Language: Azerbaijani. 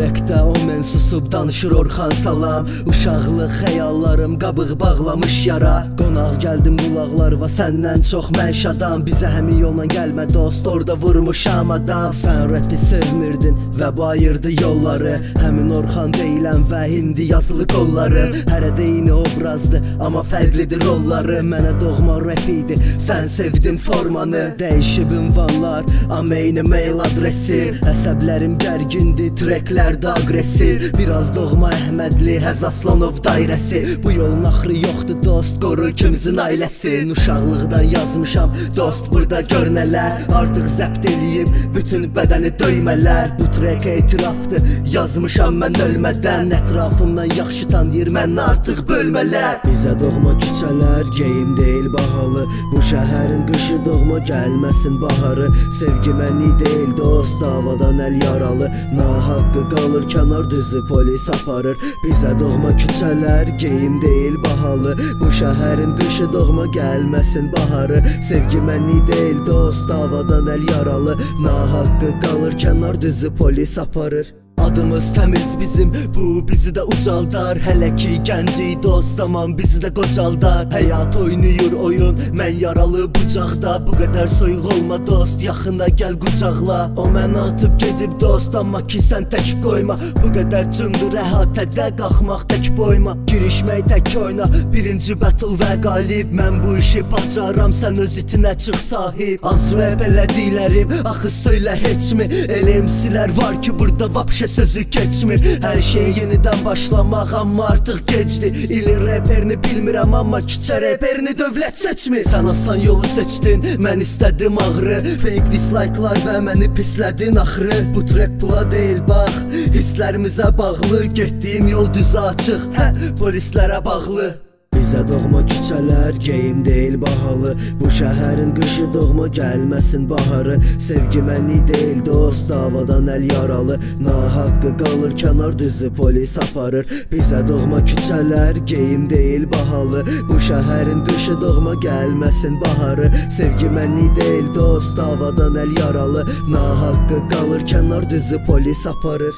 Ürəkdə o mən susub danışır Orxan Salam. Uşaqlıq xəyallarım qabıq bağlamış yara. Qonaq gəldim qulaqlarıva səndən çox mən şadam. Bizə həmin yolla gəlmə dost, orada vurmuşam adam. Sən rapi sevmirdin və bu ayırdı yolları. Həmin Orxan deyiləm və indi yazılı qollarım. Hərədə eyni obrazdı, amma fərqlidir rolları. Mənə doğma rap idi, sən sevdin formanı. Dəyişib ünvanlar, amma eyni mail adresi. Əsəblərim gərgindi, treklərdə agresiv. Biraz doğma Əhmədli, Həz Aslanov dairəsi. Bu yolun axırı yoxdur dost, qoru ikimizin ailəsi. Uşaqlıqdan yazmışam dost, burada gör nələr. Artıq zəbt eləyib bütün bədəni döymələr. Bu trek etirafdır, yazmışam mən ölmədən. Ətrafımdan yaxşı tanıyır mən artıq bölmələr. Bizə doğma küçələr, geyim deyil bahalı. Bu şəhərin qışı doğma gəlməsin baharı. Sevgi məni deyil dost, davadan əl yaralı. Nahaqqı qalır kənar düzü polis aparır. Bizə doğma küçələr, geyim deyil bahalı. Bu şəhərin qışı doğma gəlməsin baharı. Sevgi məni deyil dost, davadan əl yaralı. Nahaqqı qalır kənar düzü polis aparır. Adımız təmiz bizim, bu bizi də ucaldar. Hələ ki gəncik dost, zaman bizi də qocaldar. Həyat oynayır oyun, mən yaralı bucaqda. Bu qədər soyuq olma dost, yaxına gəl qucaqla. O məni atıb gedib dost, amma ki sən tək qoyma. Bu qədər cındır əhatədə, qalxmaq tək boyma. Girişmək tək oyna, birinci battle və qalib. Mən bu işi bacaram, sən öz itinə çıx sahib. Az rap elədiklərim, axı söylə heçmi. Elə MC'lər var ki burada vapşə sözü keçmir. Hər şey yenidən başlamaq, amma artıq gecdir. İlin reperini bilmirəm, amma küçə reperini dövlət seçmir. Sən asan yolu seçdin, mən istədim ağrı. Fake dislike'lar və məni pislədin axırı. Bu trap pula deyil bax, hisslərimizə bağlı. Getdiyim yol düzə açıq, hə, polislərə bağlı. Bizə doğma küçələr, geyim deyil bahalı. Bu şəhərin qışı doğma gəlməsin baharı. Sevgi məni deyil dost, davadan əl yaralı. Nahaqqı qalır kənar düzü polis aparır. Bizə doğma küçələr, geyim deyil bahalı. Bu şəhərin qışı doğma gəlməsin baharı. Sevgi məni deyil dost, davadan əl yaralı. Nahaqqı qalır kənar düzü polis aparır.